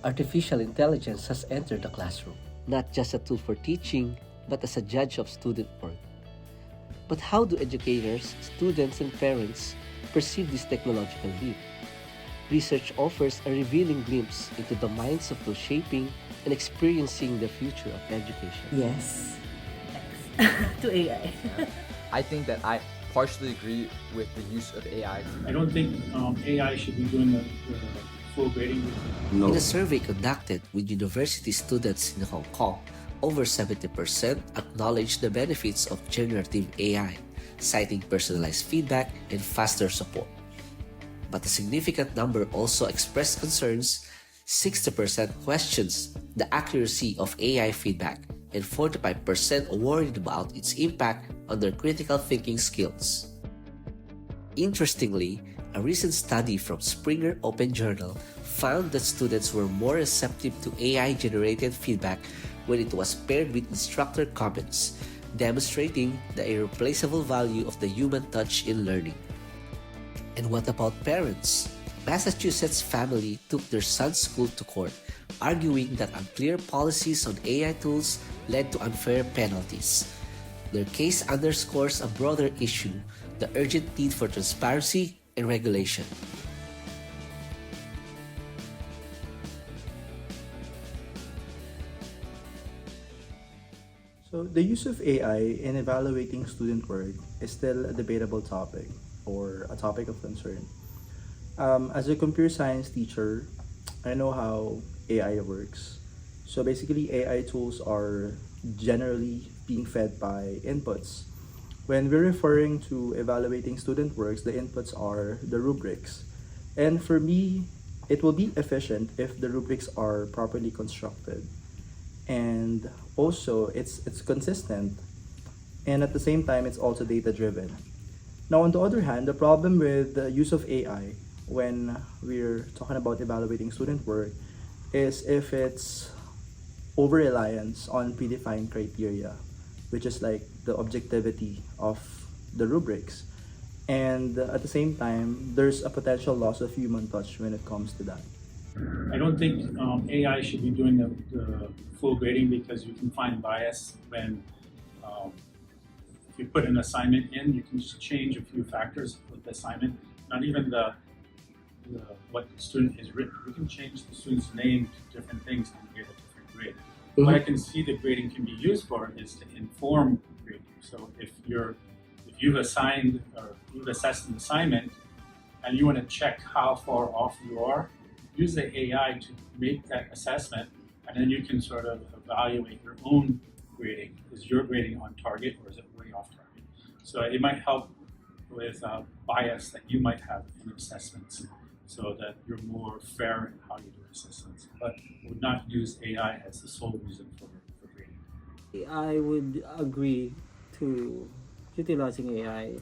artificial intelligence has entered the classroom, not just a tool for teaching, but as a judge of student work. But how do educators, students, and parents perceive this technological leap? Research offers a revealing glimpse into the minds of those shaping and experiencing the future of education. Yes. To AI. I think that I partially agree with the use of AI. I don't think AI should be doing the full grading. In a survey conducted with university students in Hong Kong, over 70% acknowledged the benefits of generative AI, citing personalized feedback and faster support. But a significant number also expressed concerns. 60% questions the accuracy of AI feedback, and 45% worried about its impact on their critical thinking skills. Interestingly, a recent study from Springer Open Journal found that students were more receptive to AI-generated feedback when it was paired with instructor comments, demonstrating the irreplaceable value of the human touch in learning. And what about parents? Massachusetts family took their son's school to court, arguing that unclear policies on AI tools led to unfair penalties. Their case underscores a broader issue, the urgent need for transparency and regulation. So, the use of AI in evaluating student work is still a debatable topic or a topic of concern. As a computer science teacher, I know how AI works. So, basically, AI tools are generally being fed by inputs. When we're referring to evaluating student works, the inputs are the rubrics. And for me, it will be efficient if the rubrics are properly constructed. And also, it's consistent. And at the same time, it's also data driven. Now, on the other hand, the problem with the use of AI when we're talking about evaluating student work is if it's over reliance on predefined criteria, which is like the objectivity of the rubrics. And at the same time, there's a potential loss of human touch when it comes to that. I don't think AI should be doing the full grading because you can find bias when if you put an assignment in, you can just change a few factors with the assignment, not even the what the student has written. You can change the student's name to different things and get a different grade. What I can see the grading can be used for is to inform grading. So if you've assigned or you've assessed an assignment and you want to check how far off you are, use the AI to make that assessment, and then you can sort of evaluate your own grading. Is your grading on target or is it way off target? So it might help with bias that you might have in assessments so that you're more fair in how you do assessments, but would not use AI as the sole reason for grading. I would agree to utilizing AI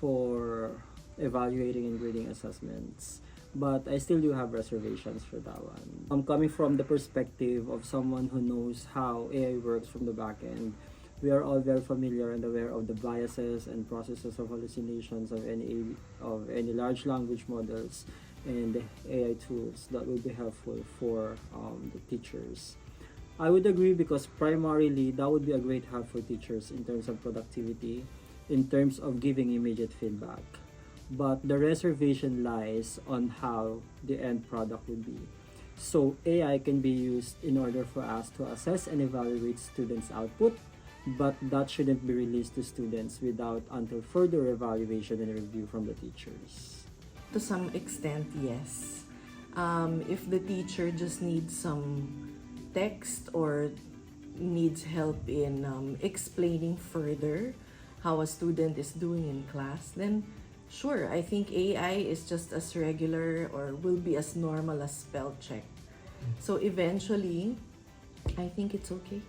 for evaluating and grading assessments, but I still do have reservations for that one. I'm coming from the perspective of someone who knows how AI works from the back end. We are all very familiar and aware of the biases and processes of hallucinations of any large language models and the AI tools that will be helpful for the teachers. I would agree because primarily that would be a great help for teachers in terms of productivity, in terms of giving immediate feedback. But the reservation lies on how the end product would be. So AI can be used in order for us to assess and evaluate students' output, but that shouldn't be released to students without until further evaluation and review from the teachers. To some extent, yes. If the teacher just needs some text or needs help in explaining further how a student is doing in class, then sure, I think AI is just as regular or will be as normal as spell check. So eventually, I think it's okay.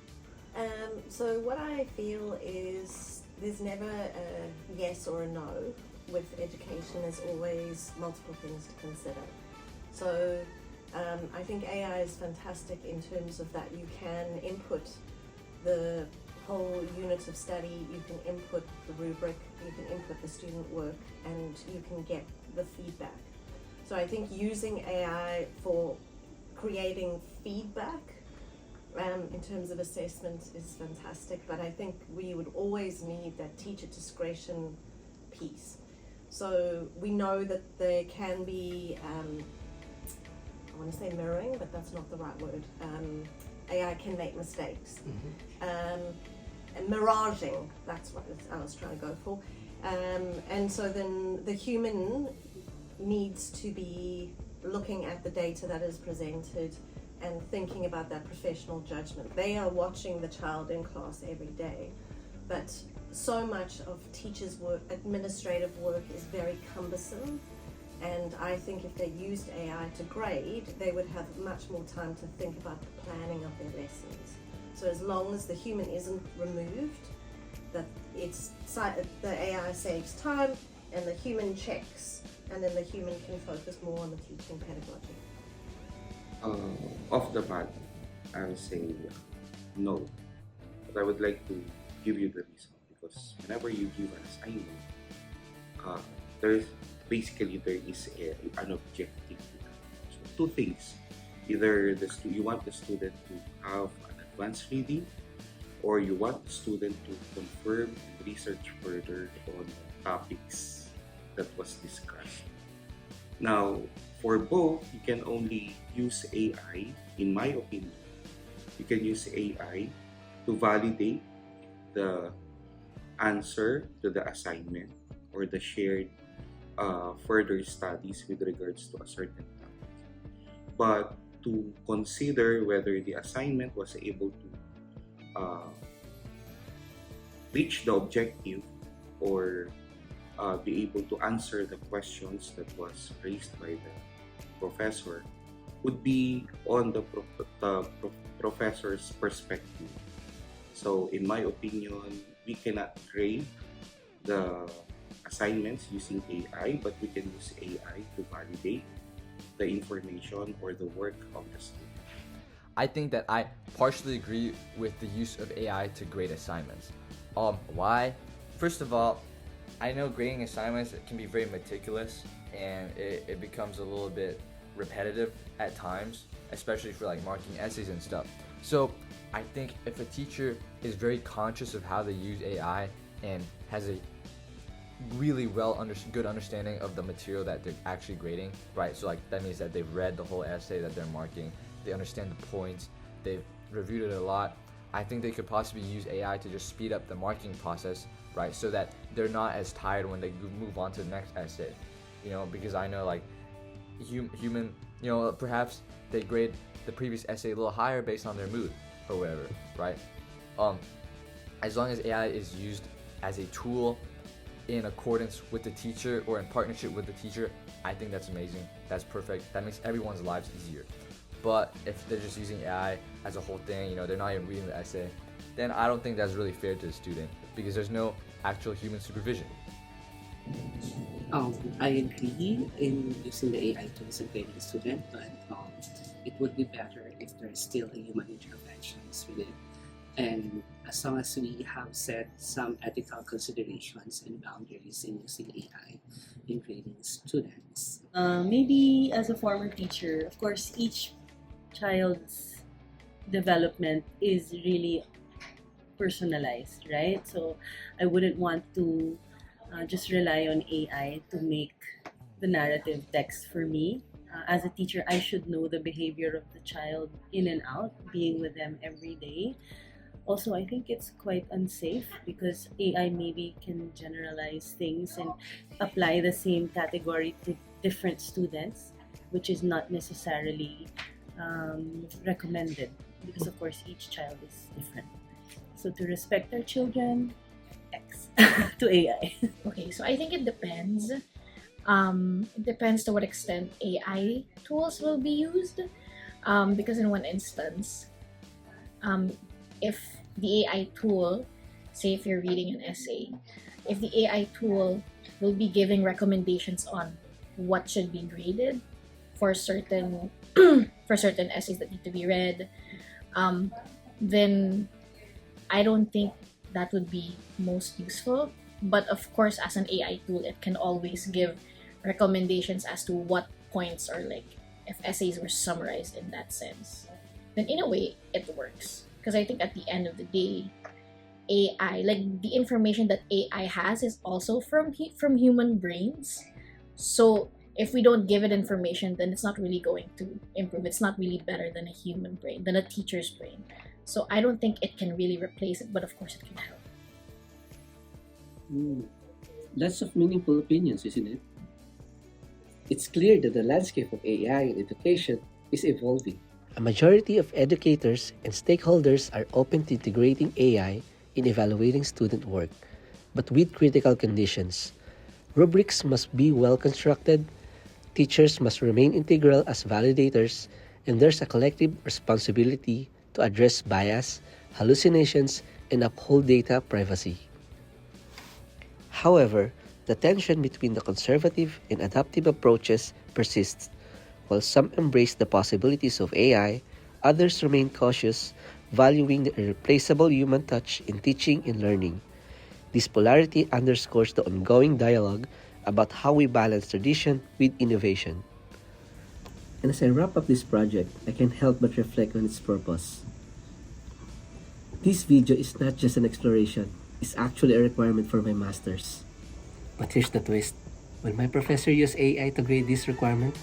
So what I feel is there's never a yes or a no. With education, there's always multiple things to consider. So I think AI is fantastic in terms of that you can input the whole unit of study, you can input the rubric, you can input the student work, and you can get the feedback. So I think using AI for creating feedback in terms of assessment is fantastic, but I think we would always need that teacher discretion piece. So we know that there can be, I want to say mirroring, but that's not the right word. AI can make mistakes. And miraging, that's what I was trying to go for. And so then the human needs to be looking at the data that is presented and thinking about that professional judgment. They are watching the child in class every day, but so much of teachers' work, administrative work, is very cumbersome, and I think if they used AI to grade, they would have much more time to think about the planning of their lessons. So as long as the human isn't removed, that the AI saves time and the human checks, and then the human can focus more on the teaching pedagogy. Off the bat, I would say no. But I would like to give you the reason, because whenever you give an assignment, there is an objective to that. So two things: either you want the student to have an advanced reading, or you want the student to confirm and research further on topics that was discussed. Now, for both, you can only use AI, in my opinion. You can use AI to validate the answer to the assignment or the shared further studies with regards to a certain topic. But to consider whether the assignment was able to reach the objective or be able to answer the questions that was raised by the professor would be on the professor's perspective. So in my opinion, we cannot grade the assignments using AI, but we can use AI to validate the information or the work of the student. I think that I partially agree with the use of AI to grade assignments. Why? First of all, I know grading assignments can be very meticulous, and it becomes a little bit repetitive at times, especially for like marking essays and stuff. So I think if a teacher is very conscious of how they use AI and has a really good understanding of the material that they're actually grading, right? So like that means that they've read the whole essay that they're marking, they understand the points, they've reviewed it a lot. I think they could possibly use AI to just speed up the marking process, right? So that they're not as tired when they move on to the next essay, you know, because I know like human, you know, perhaps they grade the previous essay a little higher based on their mood or whatever, right? As long as AI is used as a tool in accordance with the teacher or in partnership with the teacher, I think that's amazing. That's perfect. That makes everyone's lives easier. But if they're just using AI as a whole thing, you know, they're not even reading the essay, then I don't think that's really fair to the student because there's no actual human supervision. I agree in using the AI tools and grading the student, but it would be better if there's still a human interventions with it. And as long as we have set some ethical considerations and boundaries in using AI in grading students. Maybe as a former teacher, of course, each child's development is really personalized, right? So I wouldn't want to just rely on AI to make the narrative text for me. As a teacher, I should know the behavior of the child in and out, being with them every day. Also, I think it's quite unsafe because AI maybe can generalize things and apply the same category to different students, which is not necessarily recommended because, of course, each child is different. So to respect our children, X to AI. Okay, so I think it depends. It depends to what extent AI tools will be used. Because in one instance, if the AI tool, say if you're reading an essay, if the AI tool will be giving recommendations on what should be graded for certain essays that need to be read, then I don't think that would be most useful. But of course, as an AI tool, it can always give recommendations as to what points are like if essays were summarized in that sense, then in a way it works. Because I think at the end of the day, AI, like the information that AI has, is also from human brains. So if we don't give it information, then it's not really going to improve. It's not really better than a human brain, than a teacher's brain. So I don't think it can really replace it, but of course it can help. Lots of meaningful opinions, isn't it? It's clear that the landscape of AI in education is evolving. A majority of educators and stakeholders are open to integrating AI in evaluating student work, but with critical conditions. Rubrics must be well constructed, teachers must remain integral as validators, and there's a collective responsibility to address bias, hallucinations, and uphold data privacy. However, the tension between the conservative and adaptive approaches persists. While some embrace the possibilities of AI, others remain cautious, valuing the irreplaceable human touch in teaching and learning. This polarity underscores the ongoing dialogue about how we balance tradition with innovation. And as I wrap up this project, I can't help but reflect on its purpose. This video is not just an exploration, it's actually a requirement for my master's. But here's the twist. When my professor used AI to grade this requirement,